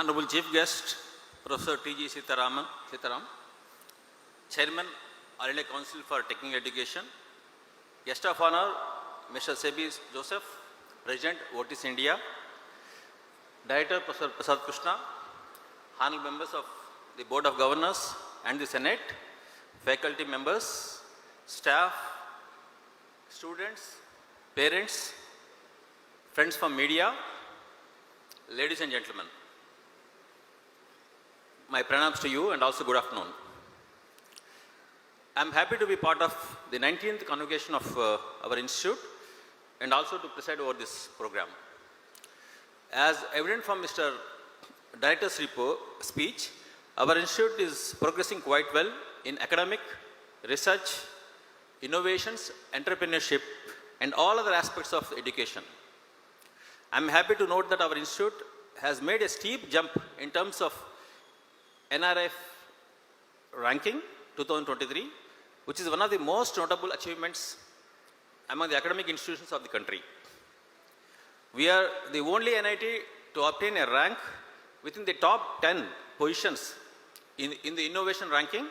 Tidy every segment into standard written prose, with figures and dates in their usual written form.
Honorable Chief Guest, Professor T.G. Sitaram, Chairman, All India Council for Technical Education, Guest of Honor, Mr. Sebi Joseph, President, OTIS India, Director, Professor Prasad Krishna, Honorable members of the Board of Governors and the Senate, faculty members, staff, students, parents, friends from media, ladies and gentlemen. My pranams to you and also good afternoon. I am happy to be part of the 19th Convocation of our institute and also to preside over this program. As evident from Mr. Director's speech, our institute is progressing quite well in academic, research, innovations, entrepreneurship and all other aspects of education. I am happy to note that our institute has made a steep jump in terms of NRF ranking 2023, which is one of the most notable achievements among the academic institutions of the country. We are the only NIT to obtain a rank within the top 10 positions in the innovation ranking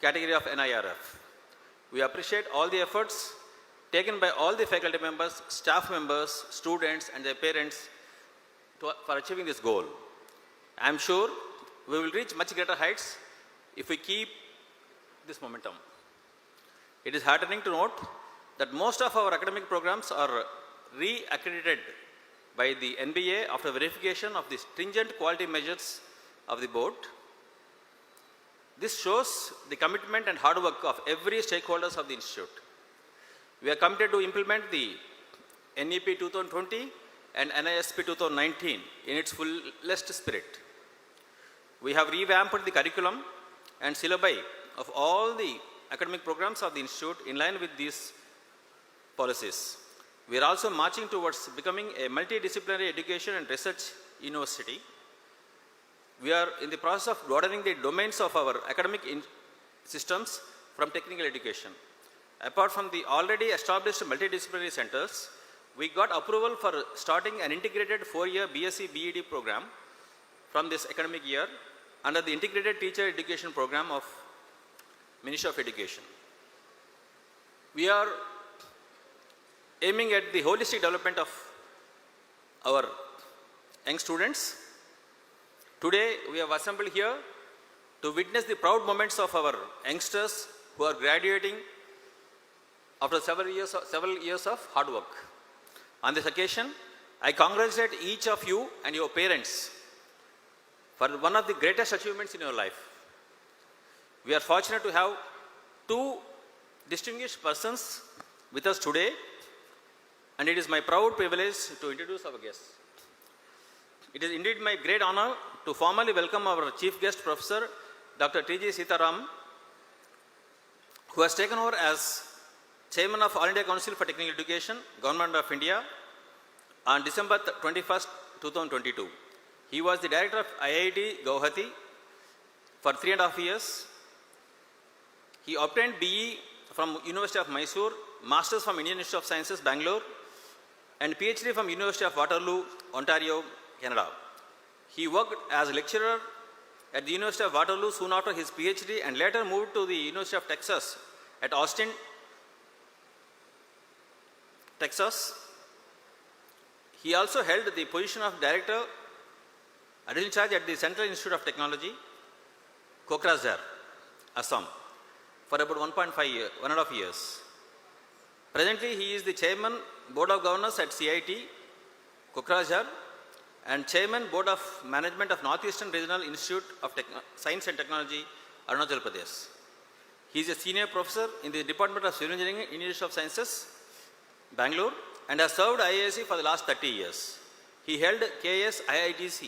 category of NIRF. We appreciate all the efforts taken by all the faculty members, staff members, students and their parents for achieving this goal. I am sure we will reach much greater heights if we keep this momentum. It is heartening to note that most of our academic programs are re-accredited by the NBA after verification of the stringent quality measures of the board. This shows the commitment and hard work of every stakeholders of the institute. We are committed to implement the NEP 2020 and NISP 2019 in its fullest spirit. We have revamped the curriculum and syllabi of all the academic programs of the institute in line with these policies. We are also marching towards becoming a multidisciplinary education and research university. We are in the process of broadening the domains of our academic systems from technical education. Apart from the already established multidisciplinary centers, we got approval for starting an integrated 4-year BSc BEd program from this academic year under the Integrated Teacher Education Program of Ministry of Education. We are aiming at the holistic development of our young students. Today, we have assembled here to witness the proud moments of our youngsters who are graduating after several years of hard work. On this occasion, I congratulate each of you and your parents for one of the greatest achievements in your life. We are fortunate to have two distinguished persons with us today, and it is my proud privilege to introduce our guests. It is indeed my great honor to formally welcome our Chief Guest Professor, Dr. T.G. Sitaram, who has taken over as Chairman of All India Council for Technical Education, Government of India, on December 21st, 2022. He was the Director of IIT Guwahati for 3.5 years. He obtained BE from University of Mysore, Masters from Indian Institute of Sciences, Bangalore, and PhD from University of Waterloo, Ontario, Canada. He worked as a lecturer at the University of Waterloo soon after his PhD and later moved to the University of Texas at Austin, Texas. He also held the position of Director, Additional Charge at the Central Institute of Technology, Kokrajhar, Assam, for about 1.5 years. Presently, he is the Chairman, Board of Governors at CIT, Kokrajhar, and Chairman, Board of Management of Northeastern Regional Institute of Science and Technology, Arunachal Pradesh. He is a Senior Professor in the Department of Civil Engineering, Indian Institute of Sciences, Bangalore, and has served IISc for the last 30 years. He held KS IITC,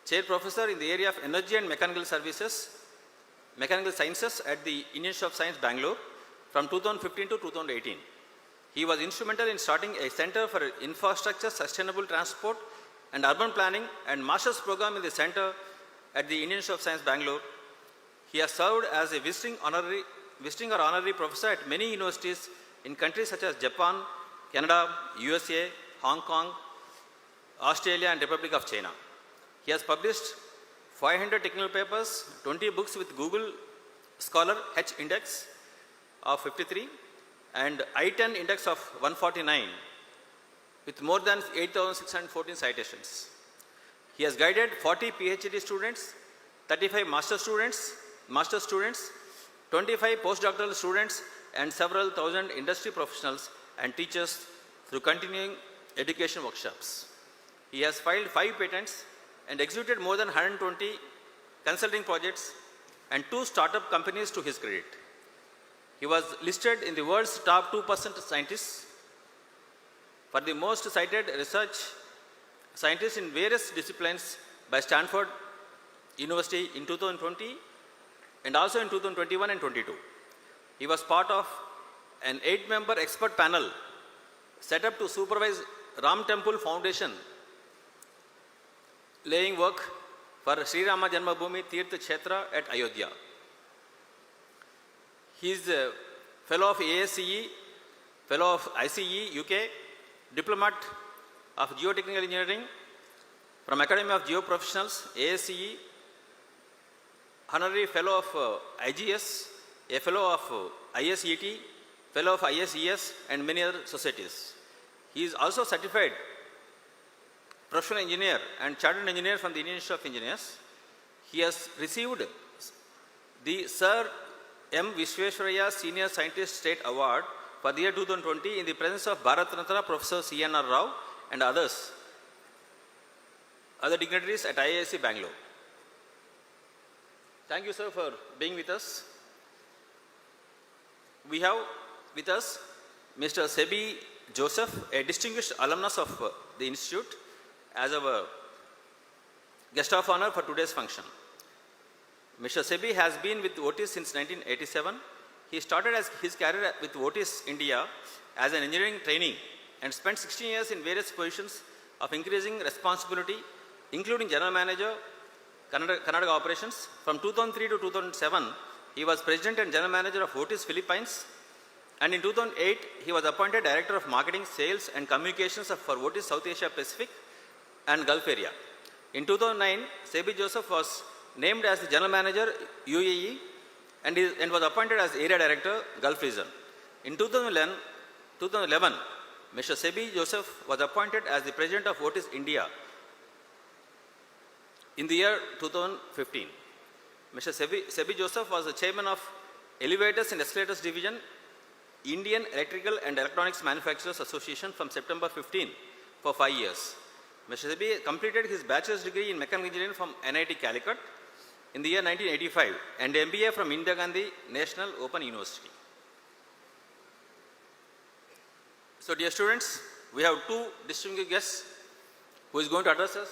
Chair Professor in the area of Energy and Mechanical Sciences at the Indian Institute of Science, Bangalore, from 2015 to 2018. He was instrumental in starting a Center for Infrastructure, Sustainable Transport and Urban Planning and Master's Program in the Center at the Indian Institute of Science, Bangalore. He has served as a visiting or honorary professor at many universities in countries such as Japan, Canada, USA, Hong Kong, Australia and Republic of China. He has published 500 technical papers, 20 books with Google Scholar H index of 53 and I-10 index of 149 with more than 8,614 citations. He has guided 40 PhD students, 35 master students, 25 postdoctoral students and several thousand industry professionals and teachers through continuing education workshops. He has filed 5 patents and executed more than 120 consulting projects and 2 startup companies to his credit. He was listed in the world's top 2% scientists for the most cited research scientists in various disciplines by Stanford University in 2020 and also in 2021 and 22. He was part of an 8-member expert panel set up to supervise Ram Temple Foundation laying work for Sri Rama Janmabhoomi Tirtha Kshetra at Ayodhya. He is a fellow of AICTE, fellow of ICE UK, diplomat of Geotechnical Engineering from Academy of Geoprofessionals, AICE, honorary fellow of IGS, a fellow of ISET, fellow of ISES and many other societies. He is also certified professional engineer and chartered engineer from the Indian Institute of Engineers. He has received the Sir M. Visvesvaraya Senior Scientist State Award for the year 2020 in the presence of Bharat Ratna Professor C.N.R. Rao and other dignitaries at IISc Bangalore. Thank you, sir, for being with us. We have with us Mr. Sebi Joseph, a distinguished alumnus of the Institute, as our guest of honor for today's function. Mr. Sebi has been with OTIS since 1987. He started his career with OTIS India as an engineering trainee and spent 16 years in various positions of increasing responsibility, including General Manager, Karnataka Operations. From 2003 to 2007, he was President and General Manager of OTIS Philippines. And in 2008, he was appointed Director of Marketing, Sales and Communications for OTIS South Asia Pacific and Gulf area. In 2009, Sebi Joseph was named as the General Manager, UAE, and was appointed as Area Director, Gulf region. In 2011, Mr. Sebi Joseph was appointed as the President of OTIS India in the year 2015. Mr. Sebi Joseph was the Chairman of Elevators and Escalators Division, Indian Electrical and Electronics Manufacturers Association from September 15 for 5 years. Mr. Sebi completed his bachelor's degree in mechanical engineering from NIT Calicut in the year 1985 and MBA from Indira Gandhi National Open University. So dear students, we have 2 distinguished guests who is going to address us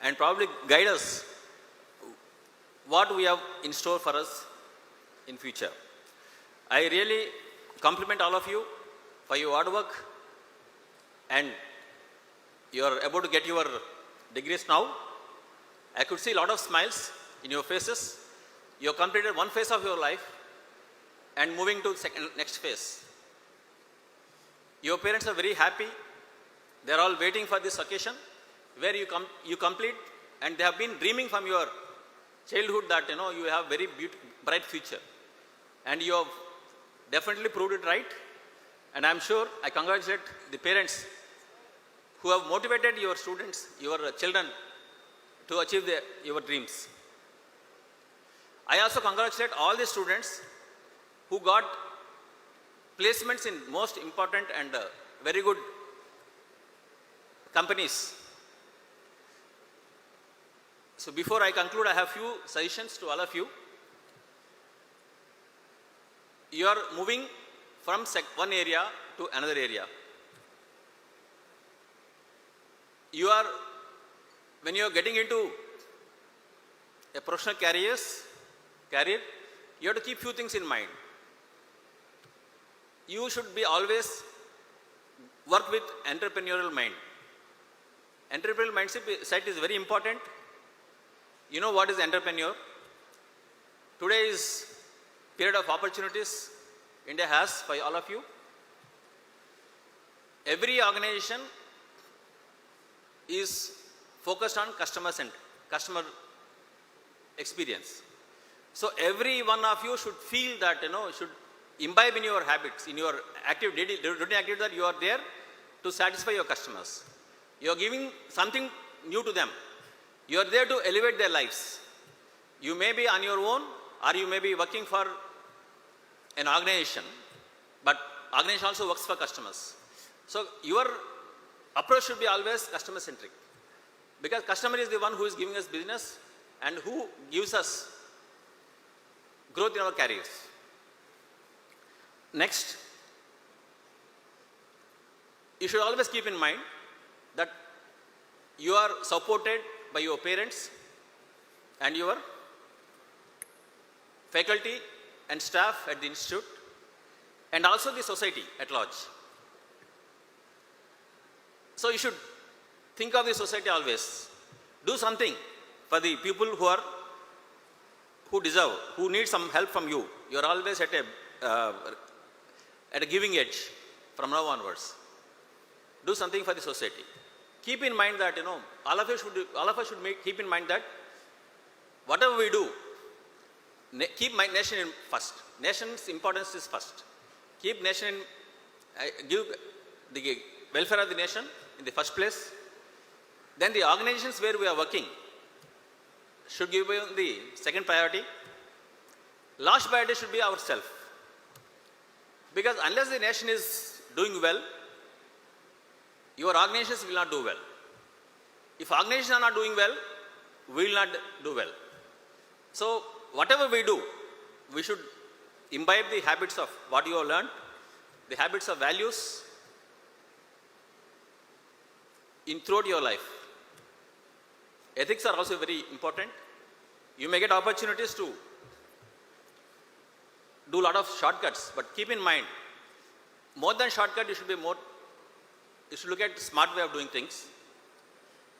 and probably guide us what we have in store for us in future. I really compliment all of you for your hard work, and you are about to get your degrees now. I could see a lot of smiles in your faces. You have completed one phase of your life and moving to next phase. Your parents are very happy. They are all waiting for this occasion where you complete, and they have been dreaming from your childhood that you have very bright future, and you have definitely proved it right. And I am sure I congratulate the parents who have motivated your students, your children, to achieve your dreams. I also congratulate all the students who got placements in most important and very good companies. So before I conclude, I have few suggestions to all of you. You are moving from one area to another area. When you are getting into a professional career, you have to keep few things in mind. You should be always work with entrepreneurial mind. Entrepreneurial mindset is very important. You know what is entrepreneur? Today is period of opportunities India has for all of you. Every organization is focused on customer customer experience. So every one of you should feel that, should imbibe in your habits, in your active daily routine activity, that you are there to satisfy your customers. You are giving something new to them. You are there to elevate their lives. You may be on your own, or you may be working for an organization, but organization also works for customers. So your approach should be always customer centric, because customer is the one who is giving us business and who gives us growth in our careers. Next, you should always keep in mind that you are supported by your parents and your faculty and staff at the institute, and also the society at large. So you should think of the society always. Do something for the people who deserve, who need some help from you. You are always at a giving edge from now onwards. Do something for the society. Keep in mind that, all of us should keep in mind that whatever we do, keep my nation in first. Nation's importance is first. Keep nation give the welfare of the nation in the first place. Then the organizations where we are working should give the second priority. Last priority should be ourselves. Because unless the nation is doing well, your organizations will not do well. If organizations are not doing well, we will not do well. So whatever we do, we should imbibe the habits of what you have learned, the habits of values throughout your life. Ethics are also very important. You may get opportunities to do a lot of shortcuts, but keep in mind, more than shortcut, you should look at smart way of doing things.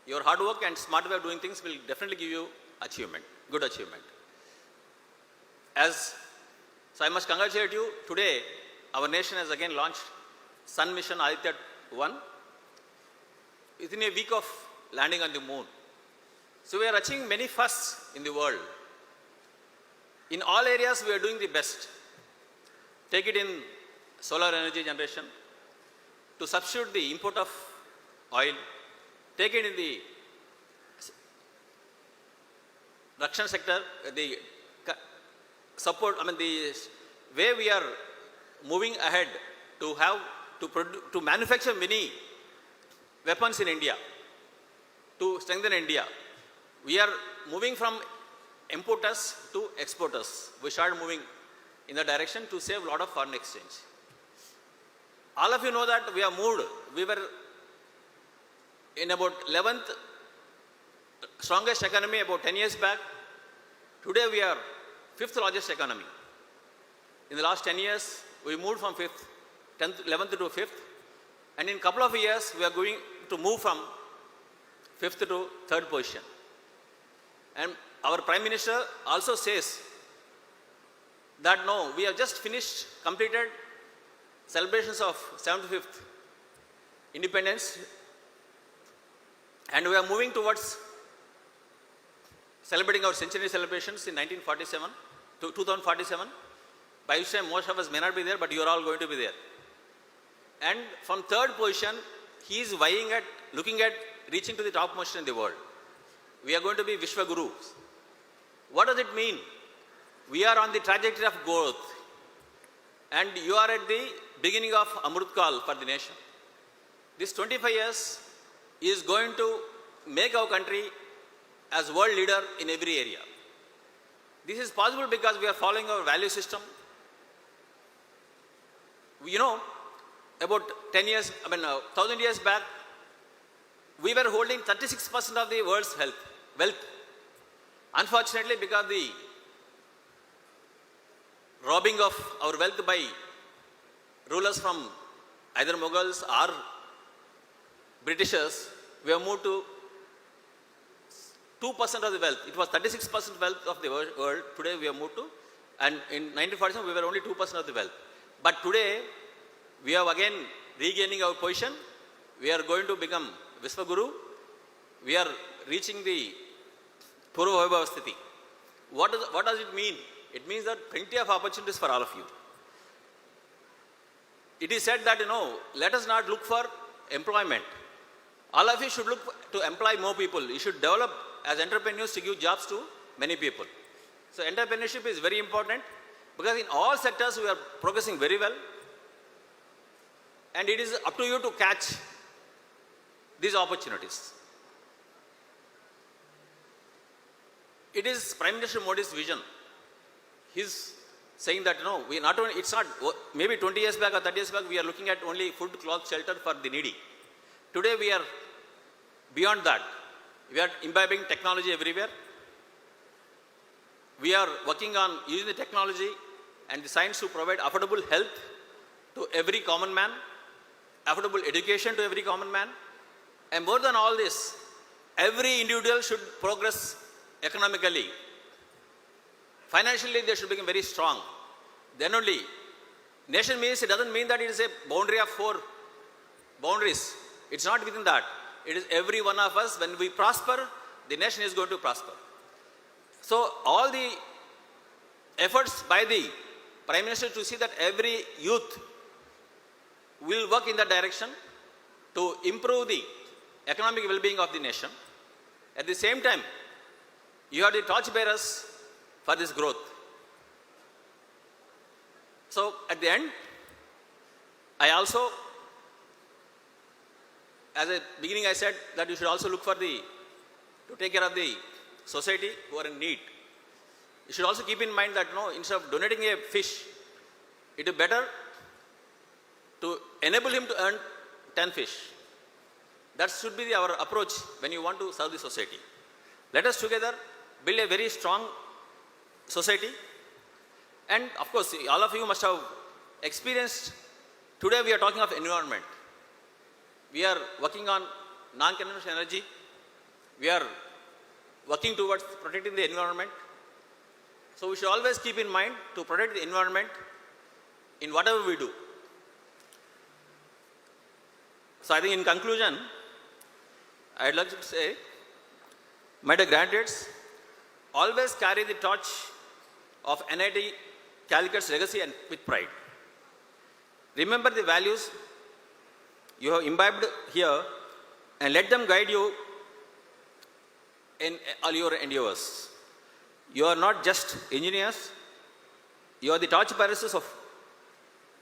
Your hard work and smart way of doing things will definitely give you achievement, good achievement. So I must congratulate you. Today, our nation has again launched Sun Mission AICTE 1 within a week of landing on the moon. So we are achieving many firsts in the world. In all areas, we are doing the best. Take it in solar energy generation, to substitute the import of oil. Take it in the Rakshan sector, the support, the way we are moving ahead to manufacture many weapons in India, to strengthen India. We are moving from importers to exporters. We started moving in the direction to save a lot of foreign exchange. All of you know that we have moved. We were in about 11th strongest economy about 10 years back. Today we are 5th largest economy. In the last 10 years, we moved from 11th to 5th. And in a couple of years, we are going to move from 5th to 3rd position. And our Prime Minister also says that no, we have just completed celebrations of 75th independence, and we are moving towards celebrating our centenary celebrations in 1947 to 2047, by which time most of us may not be there, but you are all going to be there. And from 3rd position, he is looking at reaching to the topmost in the world. We are going to be Vishwa Gurus. What does it mean? We are on the trajectory of growth, and you are at the beginning of Amrit Kal for the nation. This 25 years is going to make our country as world leader in every area. This is possible because we are following our value system. About 10 years, 1,000 years back, we were holding 36% of the world's wealth. Unfortunately, because the robbing of our wealth by rulers from either Mughals or Britishers, we have moved to 2% of the wealth. It was 36% wealth of the world. Today we have moved to, and in 1947 we were only 2% of the wealth. But today we are again regaining our position. We are going to become Vishwa Guru. We are reaching the Purva Vaibhava Sthiti. What does it mean? It means that plenty of opportunities for all of you. It is said that, let us not look for employment. All of you should look to employ more people. You should develop as entrepreneurs to give jobs to many people. So entrepreneurship is very important because in all sectors we are progressing very well. And it is up to you to catch these opportunities. It is Prime Minister Modi's vision. He's saying that we not only, it's not, maybe 20 years back or 30 years back, we are looking at only food, cloth, shelter for the needy. Today we are beyond that. We are imbibing technology everywhere. We are working on using the technology and the science to provide affordable health to every common man, affordable education to every common man. And more than all this, every individual should progress economically. Financially, they should become very strong. Then only, nation means, it doesn't mean that it is a boundary of 4 boundaries. It's not within that. It is every one of us. When we prosper, the nation is going to prosper. So, all the efforts by the Prime Minister to see that every youth will work in that direction to improve the economic well-being of the nation. At the same time, you are the torchbearers for this growth. So, at the end, I also, as a beginning I said that you should also look for to take care of the society who are in need. You should also keep in mind that instead of donating a fish, it is better to enable him to earn 10 fish. That should be our approach when you want to serve the society. Let us together build a very strong society. And of course, all of you must have experienced, today we are talking of environment. We are working on non-conventional energy. We are working towards protecting the environment. So we should always keep in mind to protect the environment in whatever we do. So I think in conclusion, I'd like to say, my dear graduates, always carry the torch of NIT Calicut's legacy and with pride. Remember the values you have imbibed here and let them guide you in all your endeavors. You are not just engineers, you are the torchbearers of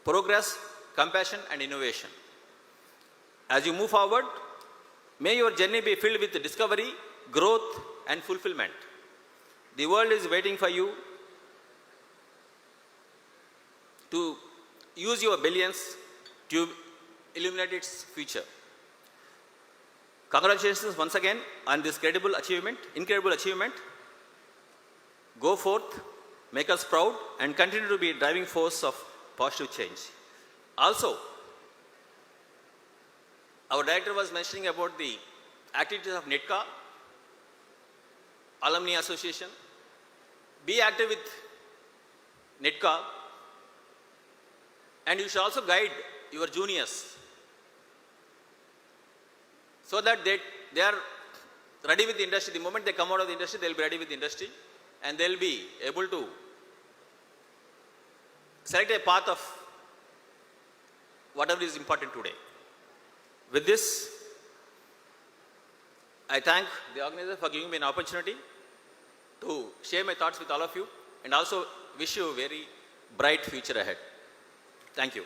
progress, compassion and innovation. As you move forward, may your journey be filled with discovery, growth and fulfillment. The world is waiting for you to use your brilliance to illuminate its future. Congratulations once again on this incredible achievement. Go forth, make us proud and continue to be a driving force of positive change. Also, our director was mentioning about the activities of NITCA, Alumni Association. Be active with NITCA and you should also guide your juniors so that they are ready with the industry. The moment they come out of the industry, they will be ready with the industry and they will be able to select a path of whatever is important today. With this, I thank the organizer for giving me an opportunity to share my thoughts with all of you and also wish you a very bright future ahead. Thank you.